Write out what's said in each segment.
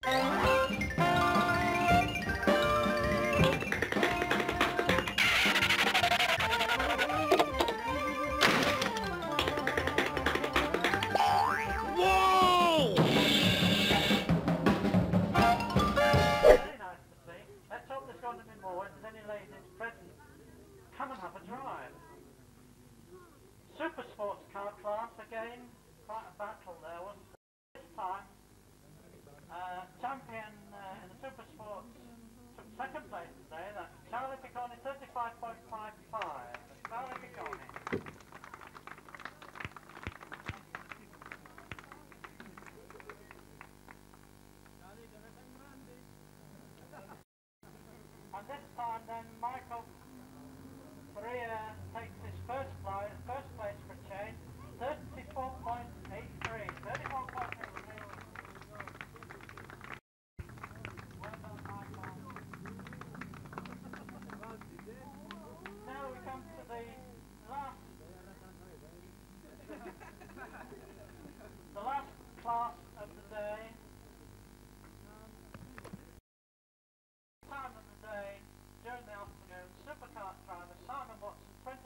Come and have a drive. Super sports car class again, quite a battle there, wasn't it? This time, champion in the super sports took second place today. That's Charlie Piccone, 35.55. Charlie Piccone. And this time then, Michael Korea takes his first place for a change, 34.83. 34.83. Well done, Michael. Now we come to the last class of the day. Time of the day during the afternoon, supercar driver Simon Watson, 29.59.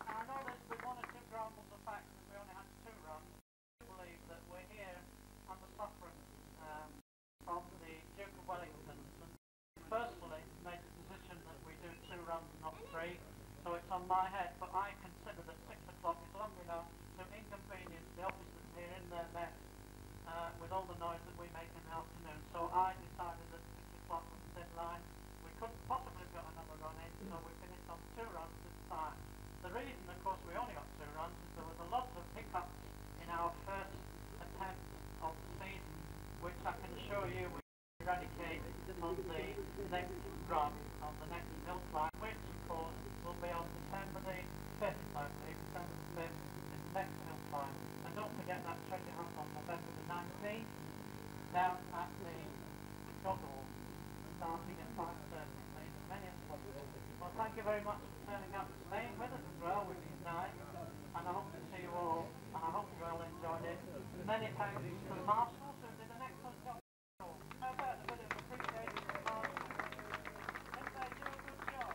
I know there's been one or two grumbles the fact that we only had 2 runs. I believe that we're here under suffering from the Duke of Wellington. And personally made the decision that we do 2 runs, not 3. So it's on my head, but I consider that 6 o'clock is long enough to inconvenience the officers here in their mess with all the noise that we make in the afternoon. So I decided that 6 o'clock was the deadline. We couldn't possibly have got another run in, so we finished on 2 runs this time. The reason, of course, we only got 2 runs is there was a lot of hiccups in our first attempt of the season, which I can assure you we eradicate on the next run, on the next hill climb, which, of course, will be on December the 5th, I believe. December the 5th is the next hill climb. And don't forget that treasure hunt on November the 19th, down at the Goggle, starting at 5:30. Many as possible. Well, thank you very much for turning up and staying with us as well, which is nice. And I hope to see you all, and I hope you all enjoyed it. Many thanks to the marshals who did an excellent job. How about a bit of appreciation to the marshals? Didn't they do a good job?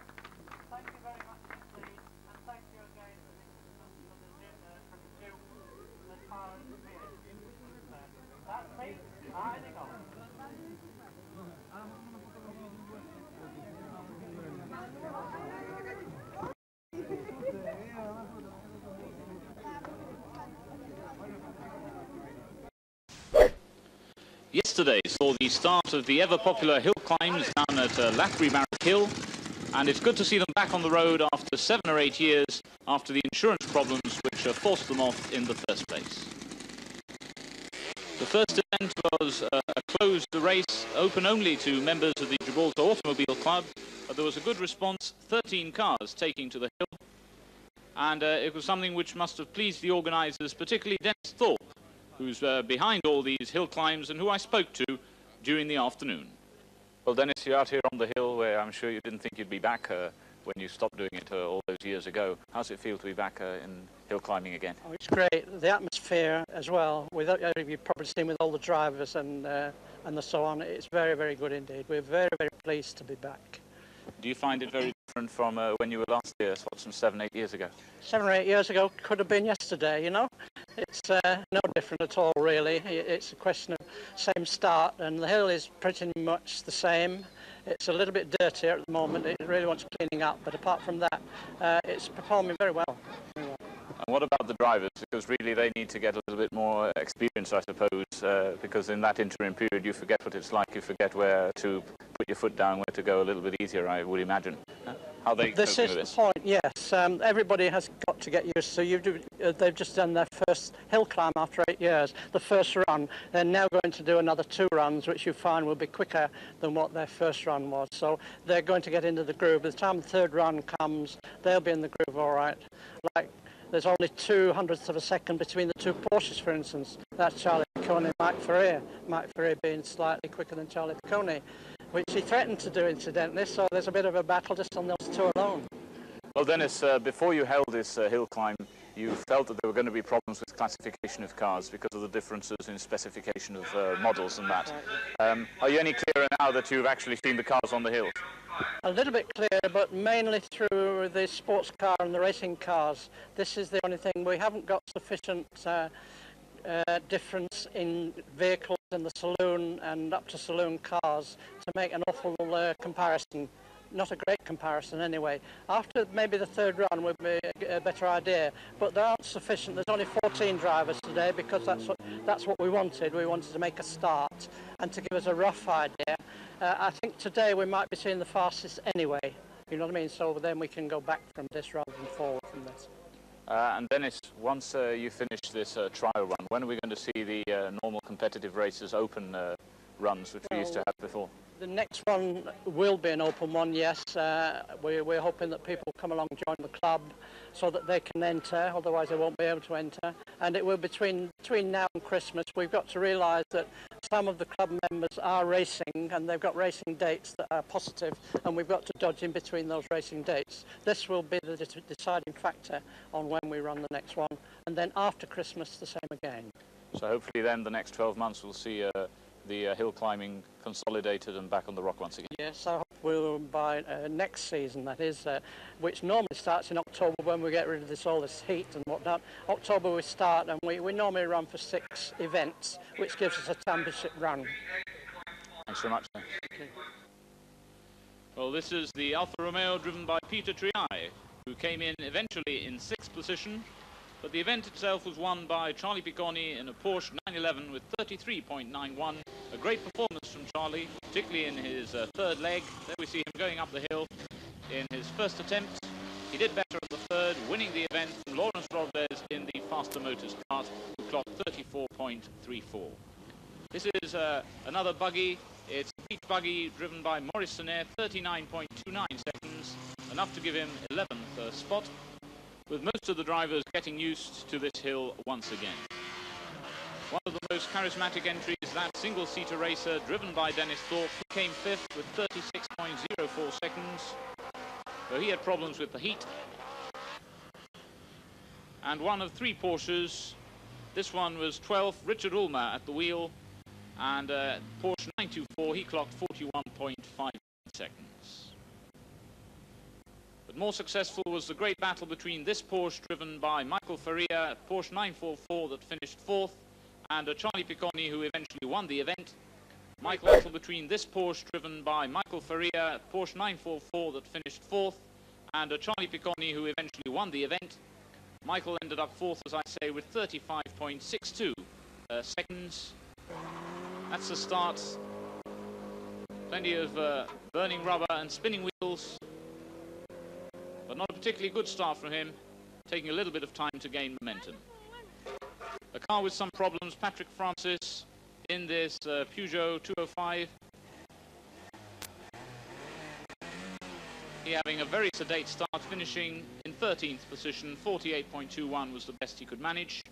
Thank you very much indeed, and thank you again for the Duke as far as the field is concerned. That's me, signing off. Yesterday saw the start of the ever-popular hill climbs down at Lathbury Barrack Hill, and it's good to see them back on the road after 7 or 8 years after the insurance problems which forced them off in the first place. The first event was a closed race, open only to members of the Gibraltar Automobile Club, but there was a good response, 13 cars taking to the hill, and it was something which must have pleased the organisers, particularly Dennis Thorpe, who's behind all these hill climbs and who I spoke to during the afternoon. Well, Dennis, you're out here on the hill where I'm sure you didn't think you'd be back when you stopped doing it all those years ago. How's it feel to be back in hill climbing again? Oh, it's great. The atmosphere as well, you've probably seen with all the drivers and so on, it's very, very good indeed. We're very, very pleased to be back. Do you find it very different from when you were last here, some 7 or 8 years ago? 7 or 8 years ago could have been yesterday, you know. It's no different at all, really. It's a question of same start, and the hill is pretty much the same. It's a little bit dirtier at the moment. It really wants cleaning up, but apart from that, it's performing very well. And what about the drivers? Because really they need to get a little bit more experience, I suppose, because in that interim period you forget what it's like, you forget where to put your foot down, where to go a little bit easier, I would imagine. How they this is the point, yes. Everybody has got to get used to. They've just done their first hill climb after 8 years, the first run. They're now going to do another 2 runs, which you find will be quicker than what their first run was. So they're going to get into the groove. By the time the 3rd run comes, they'll be in the groove all right. Like, there's only 0.02 of a second between the 2 Porsches, for instance. That's Charlie Piccone and Mike Ferrer. Mike Ferrer being slightly quicker than Charlie Piccone, which he threatened to do incidentally, so there's a bit of a battle just on those 2 alone. Well, Dennis, before you held this hill climb, you felt that there were going to be problems with classification of cars because of the differences in specification of models and that. Are you any clearer now that you've actually seen the cars on the hills? A little bit clearer, but mainly through the sports car and the racing cars. This is the only thing. We haven't got sufficient difference in vehicles in the saloon and up to saloon cars to make an awful comparison. Not a great comparison anyway. After maybe the third run would be a better idea, but there aren't sufficient. There's only 14 drivers today because that's what we wanted. We wanted to make a start and to give us a rough idea. I think today we might be seeing the fastest anyway, you know what I mean? So then we can go back from this rather than forward from this. And Dennis, once you finish this trial run, when are we going to see the normal competitive races, open runs, which we used to have before? The next one will be an open one, yes. We're hoping that people come along and join the club so that they can enter, otherwise they won't be able to enter. And it will be between now and Christmas. We've got to realise that some of the club members are racing and they've got racing dates that are positive, and we've got to dodge in between those racing dates. This will be the deciding factor on when we run the next one, and then after Christmas the same again. So hopefully then the next 12 months we'll see the hill climbing consolidated and back on the rock once again. Yes, I hope we'll by next season, that is, which normally starts in October when we get rid of all this heat and whatnot. October we start, and we normally run for 6 events, which gives us a championship run. Thanks very much. Okay. Well, this is the Alfa Romeo driven by Pt2, who came in eventually in 6th position. But the event itself was won by Charlie Picconi in a Porsche 911 with 33.91. A great performance from Charlie, particularly in his third leg. There we see him going up the hill in his first attempt. He did better at the third, winning the event from Lawrence Robles in the Faster Motors kart, who clocked 34.34. This is another buggy. It's a peach buggy driven by Maurice Senair, 39.29 seconds, enough to give him 11th spot, with most of the drivers getting used to this hill once again. One of the most charismatic entries, that single-seater racer driven by Dennis Thorpe, he came 5th with 36.04 seconds, though he had problems with the heat. And one of 3 Porsches, this one was 12th, Richard Ulmer at the wheel, and Porsche 924, he clocked 41.5 seconds. But more successful was the great battle between this Porsche driven by Michael Faria, Porsche 944 that finished 4th, and Charlie Picconi, who eventually won the event. Michael battle between this Porsche driven by Michael Faria, Porsche 944 that finished 4th, and Charlie Picconi, who eventually won the event. Michael ended up 4th, as I say, with 35.62 seconds. That's the start. Plenty of burning rubber and spinning wheels, but not a particularly good start from him, taking a little bit of time to gain momentum. A car with some problems, Patrick Francis in this Peugeot 205. He having a very sedate start, finishing in 13th position, 48.21 was the best he could manage.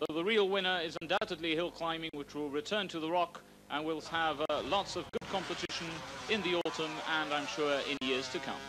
Though the real winner is undoubtedly hill climbing, which will return to the rock and will have lots of good competition in the autumn and I'm sure in years to come.